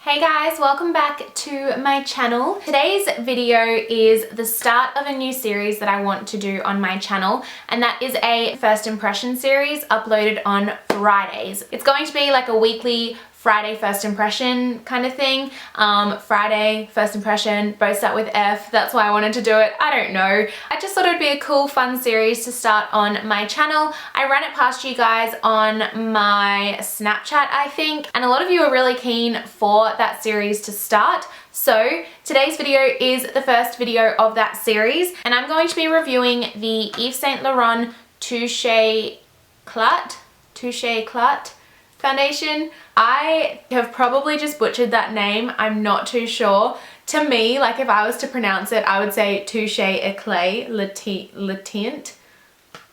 Hey guys, welcome back to my channel. Today's video is the start of a new series that I want to do on my channel, and that is a first impression series uploaded on Fridays. It's going to be like a weekly Friday first impression kind of thing. Friday first impression, both start with F. That's why I wanted to do it. I don't know. I just thought it would be a cool, fun series to start on my channel. I ran it past you guys on my Snapchat, I think, and a lot of you are really keen for that series to start. So today's video is the first video of that series, and I'm going to be reviewing the Yves Saint Laurent Touche Éclat foundation. I have probably just butchered that name. I'm not too sure. To me, like if I was to pronounce it, I would say Touche Éclat Le Tint.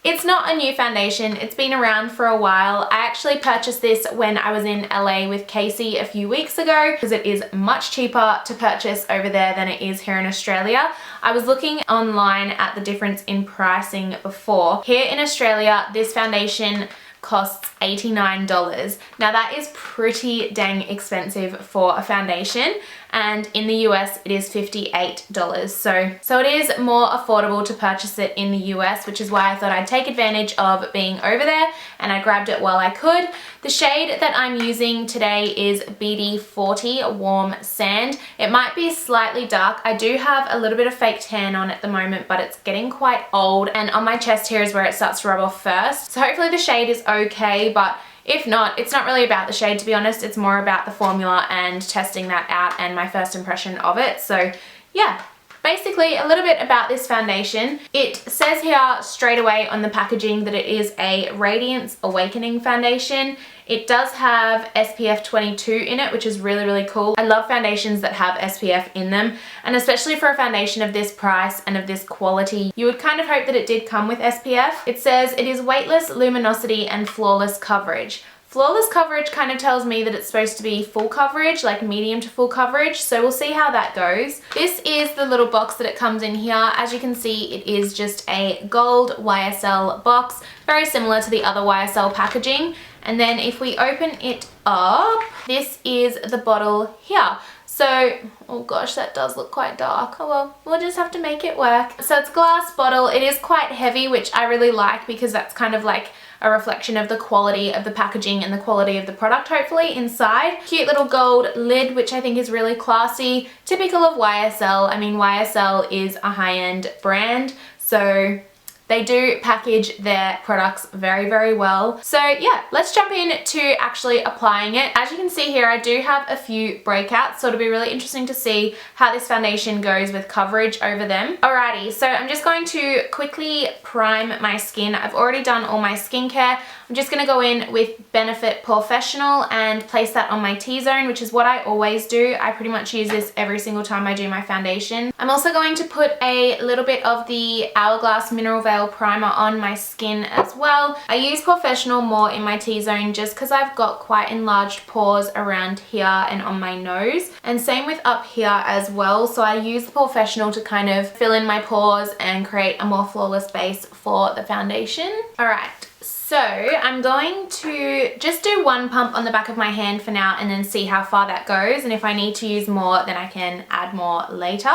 It's not a new foundation. It's been around for a while. I actually purchased this when I was in LA with Casey a few weeks ago because it is much cheaper to purchase over there than it is here in Australia. I was looking online at the difference in pricing before. Here in Australia, this foundation costs $89. Now that is pretty dang expensive for a foundation, and in the US it is $58. So it is more affordable to purchase it in the US, which is why I thought I'd take advantage of being over there, and I grabbed it while I could. The shade that I'm using today is BD40 Warm Sand. It might be slightly dark. I do have a little bit of fake tan on at the moment, but it's getting quite old, and on my chest here is where it starts to rub off first. So hopefully the shade is okay, but if not, it's not really about the shade, to be honest. It's more about the formula and testing that out and my first impression of it. So yeah, basically a little bit about this foundation. It says here straight away on the packaging that it is a Radiance Awakening foundation. It does have SPF 22 in it, which is really, really cool. I love foundations that have SPF in them, and especially for a foundation of this price and of this quality, you would kind of hope that it did come with SPF. It says it is weightless, luminosity, and flawless coverage. Flawless coverage kind of tells me that it's supposed to be full coverage, like medium to full coverage, so we'll see how that goes. This is the little box that it comes in here. As you can see, it is just a gold YSL box, very similar to the other YSL packaging. And then if we open it up, this is the bottle here. So, oh gosh, that does look quite dark. Oh well, we'll just have to make it work. So it's a glass bottle. It is quite heavy, which I really like because that's kind of like a reflection of the quality of the packaging and the quality of the product, hopefully, inside. Cute little gold lid, which I think is really classy. Typical of YSL. I mean, YSL is a high-end brand, so they do package their products very, very well. So yeah, let's jump in to actually applying it. As you can see here, I do have a few breakouts, so it'll be really interesting to see how this foundation goes with coverage over them. Alrighty, so I'm just going to quickly prime my skin. I've already done all my skincare. I'm just gonna go in with Benefit Professional and place that on my T-zone, which is what I always do. I pretty much use this every single time I do my foundation. I'm also going to put a little bit of the Hourglass Mineral Veil primer on my skin as well. I use Professional more in my T-zone just because I've got quite enlarged pores around here and on my nose, and same with up here as well. So I use the Professional to kind of fill in my pores and create a more flawless base for the foundation. Alright. So I'm going to just do one pump on the back of my hand for now and then see how far that goes, and if I need to use more then I can add more later.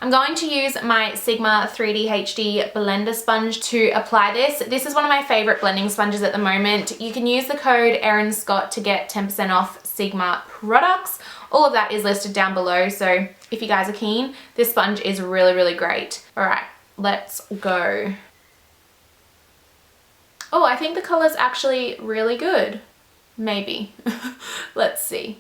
I'm going to use my Sigma 3D HD blender sponge to apply this. This is one of my favorite blending sponges at the moment. You can use the code Erin Scott to get 10% off Sigma products. All of that is listed down below, so if you guys are keen, this sponge is really, really great. All right, let's go. Oh, I think the color's actually really good. Maybe. Let's see.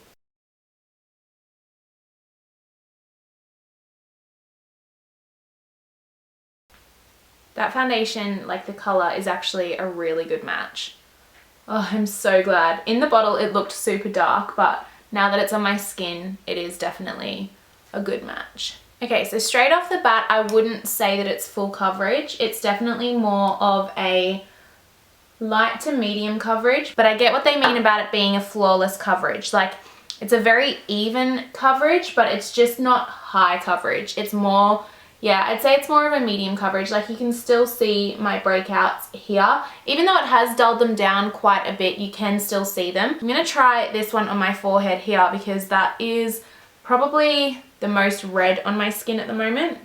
That foundation, like the color, is actually a really good match. Oh, I'm so glad. In the bottle it looked super dark, but now that it's on my skin, it is definitely a good match. Okay, so straight off the bat, I wouldn't say that it's full coverage. It's definitely more of a light to medium coverage, but I get what they mean about it being a flawless coverage. Like, it's a very even coverage, but it's just not high coverage. It's more Yeah, I'd say it's more of a medium coverage. Like you can still see my breakouts here. Even though it has dulled them down quite a bit, you can still see them. I'm going to try this one on my forehead here because that is probably the most red on my skin at the moment.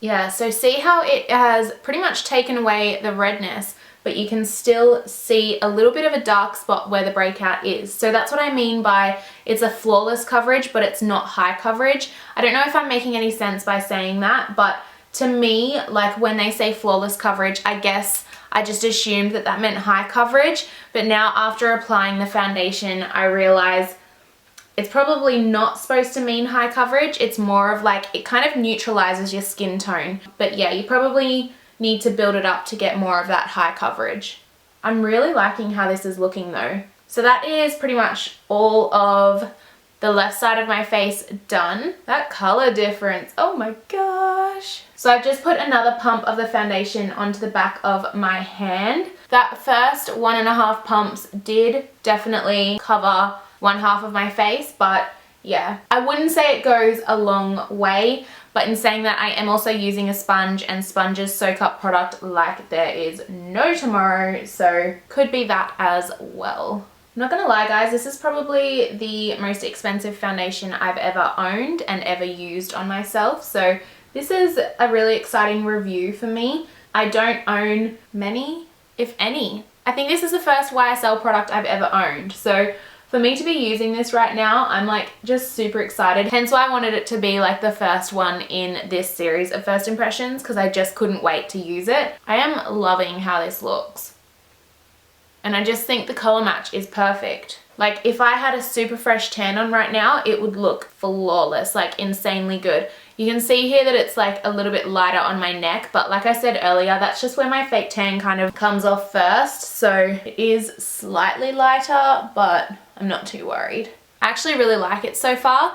Yeah, so see how it has pretty much taken away the redness, but you can still see a little bit of a dark spot where the breakout is. So that's what I mean by it's a flawless coverage, but it's not high coverage. I don't know if I'm making any sense by saying that, but to me, like when they say flawless coverage, I guess I just assumed that that meant high coverage, but now after applying the foundation, I realize it's probably not supposed to mean high coverage. It's more of like, it kind of neutralizes your skin tone. But yeah, you probably need to build it up to get more of that high coverage. I'm really liking how this is looking though. So that is pretty much all of the left side of my face done. That color difference, oh my gosh. So I've just put another pump of the foundation onto the back of my hand. That first 1.5 pumps did definitely cover one half of my face, but yeah, I wouldn't say it goes a long way, but in saying that, I am also using a sponge, and sponges soak up product like there is no tomorrow, so could be that as well. I'm not gonna lie guys, this is probably the most expensive foundation I've ever owned and ever used on myself, so this is a really exciting review for me. I don't own many, if any. I think this is the first YSL product I've ever owned, so for me to be using this right now, I'm like just super excited. Hence why I wanted it to be like the first one in this series of first impressions, because I just couldn't wait to use it. I am loving how this looks. And I just think the color match is perfect. Like if I had a super fresh tan on right now, it would look flawless, like insanely good. You can see here that it's like a little bit lighter on my neck, but like I said earlier, that's just where my fake tan kind of comes off first. So it is slightly lighter, but I'm not too worried. I actually really like it so far.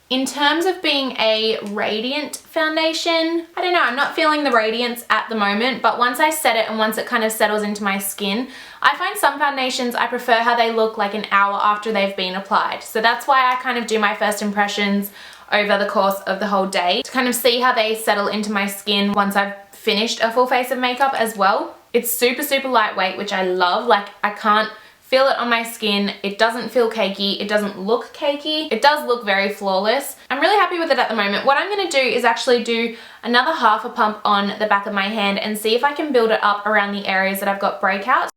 In terms of being a radiant foundation, I don't know, I'm not feeling the radiance at the moment, but once I set it and once it kind of settles into my skin, I find some foundations, I prefer how they look like an hour after they've been applied. So that's why I kind of do my first impressions over the course of the whole day to kind of see how they settle into my skin once I've finished a full face of makeup as well. It's super, super lightweight, which I love. Like I can't feel it on my skin. It doesn't feel cakey. It doesn't look cakey. It does look very flawless. I'm really happy with it at the moment. What I'm going to do is actually do another half a pump on the back of my hand and see if I can build it up around the areas that I've got breakouts.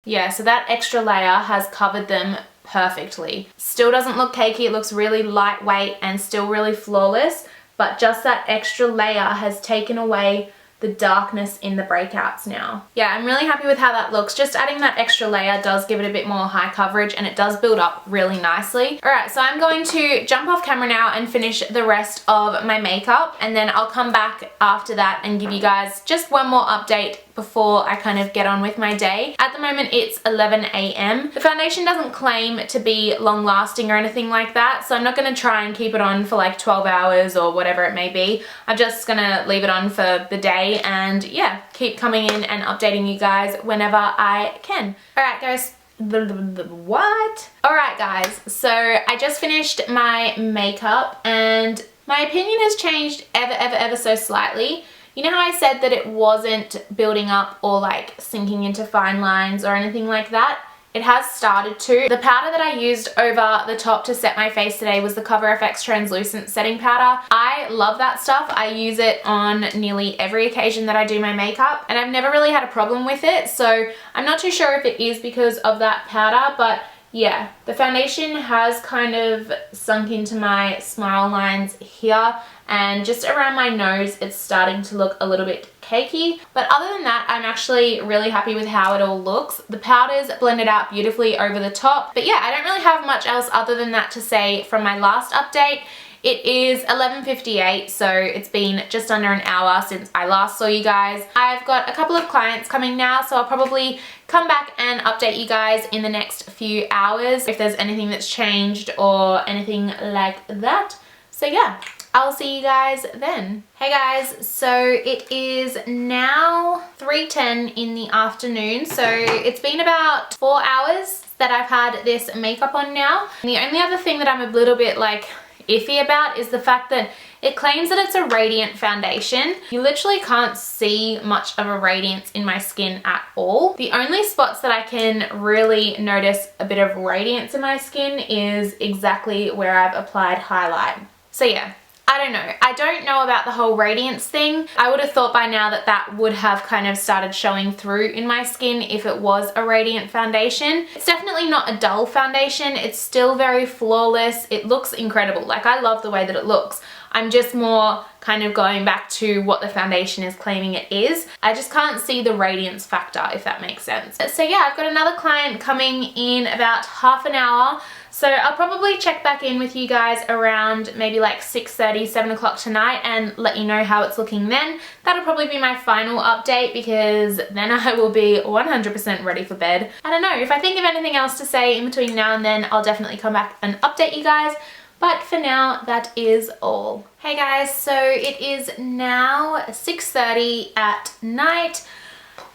Yeah, so that extra layer has covered them perfectly. Still doesn't look cakey. It looks really lightweight and still really flawless. But just that extra layer has taken away the darkness in the breakouts now. Yeah, I'm really happy with how that looks. Just adding that extra layer does give it a bit more high coverage and it does build up really nicely. All right, so I'm going to jump off camera now and finish the rest of my makeup, and then I'll come back after that and give you guys just one more update before I kind of get on with my day. At the moment it's 11 AM. The foundation doesn't claim to be long lasting or anything like that, so I'm not going to try and keep it on for like 12 hours or whatever it may be. I'm just going to leave it on for the day and yeah, keep coming in and updating you guys whenever I can. Alright guys, what? Alright guys, so I just finished my makeup and my opinion has changed ever so slightly. You know how I said that it wasn't building up or like sinking into fine lines or anything like that? It has started to. The powder that I used over the top to set my face today was the Cover FX Translucent Setting Powder. I love that stuff. I use it on nearly every occasion that I do my makeup and I've never really had a problem with it. So I'm not too sure if it is because of that powder, but yeah, the foundation has kind of sunk into my smile lines here and just around my nose it's starting to look a little bit cakey. But other than that, I'm actually really happy with how it all looks. The powders blended out beautifully over the top. But yeah, I don't really have much else other than that to say from my last update. It is 11:58, so it's been just under an hour since I last saw you guys. I've got a couple of clients coming now, so I'll probably come back and update you guys in the next few hours if there's anything that's changed or anything like that. So yeah, I'll see you guys then. Hey guys, so it is now 3:10 in the afternoon. So it's been about 4 hours that I've had this makeup on now. And the only other thing that I'm a little bit like iffy about is the fact that it claims that it's a radiant foundation. You literally can't see much of a radiance in my skin at all. The only spots that I can really notice a bit of radiance in my skin is exactly where I've applied highlight. So yeah, I don't know. I don't know about the whole radiance thing. I would have thought by now that that would have kind of started showing through in my skin if it was a radiant foundation. It's definitely not a dull foundation. It's still very flawless. It looks incredible. Like, I love the way that it looks. I'm just more kind of going back to what the foundation is claiming it is. I just can't see the radiance factor, if that makes sense. So yeah, I've got another client coming in about half an hour. So I'll probably check back in with you guys around maybe like 6:30, 7 o'clock tonight and let you know how it's looking then. That'll probably be my final update because then I will be 100% ready for bed. I don't know, if I think of anything else to say in between now and then, I'll definitely come back and update you guys. But for now, that is all. Hey guys, so it is now 6:30 at night.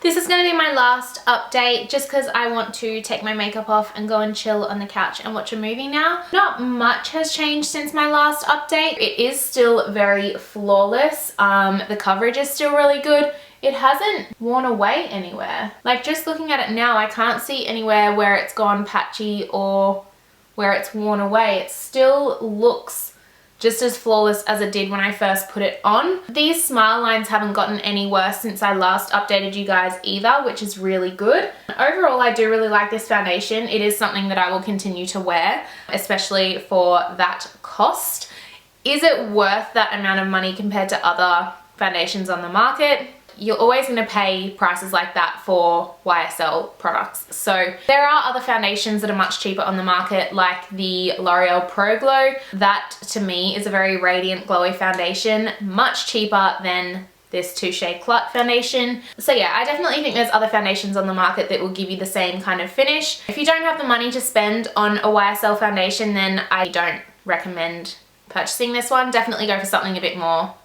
This is going to be my last update just because I want to take my makeup off and go and chill on the couch and watch a movie now. Not much has changed since my last update. It is still very flawless. The coverage is still really good. It hasn't worn away anywhere. Like, just looking at it now, I can't see anywhere where it's gone patchy or where it's worn away. It still looks just as flawless as it did when I first put it on. These smile lines haven't gotten any worse since I last updated you guys either, which is really good. Overall, I do really like this foundation. It is something that I will continue to wear, especially for that cost. Is it worth that amount of money compared to other foundations on the market? You're always going to pay prices like that for YSL products. So there are other foundations that are much cheaper on the market, like the L'Oreal Pro Glow. That to me is a very radiant, glowy foundation, much cheaper than this Touche Clut foundation. So yeah, I definitely think there's other foundations on the market that will give you the same kind of finish. If you don't have the money to spend on a YSL foundation, then I don't recommend purchasing this one. Definitely go for something a bit more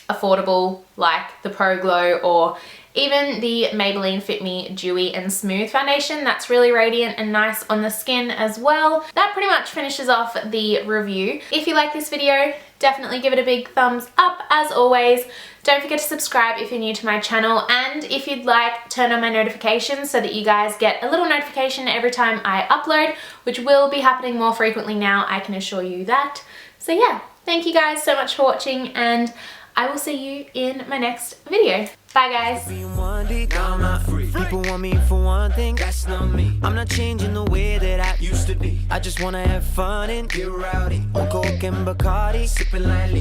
affordable, like the Pro Glow, or even the Maybelline Fit Me Dewy and Smooth foundation. That's really radiant and nice on the skin as well. That pretty much finishes off the review. If you like this video, definitely give it a big thumbs up. As always, don't forget to subscribe if you're new to my channel, and if you'd like, turn on my notifications so that you guys get a little notification every time I upload, which will be happening more frequently now, I can assure you that. So yeah, thank you guys so much for watching, and I will see you in my next video. Bye guys. People want me for one thing, that's not me. I'm not changing the way that I used to be. I just wanna have fun and get rowdy on coke and Bacardi, sipping lightly.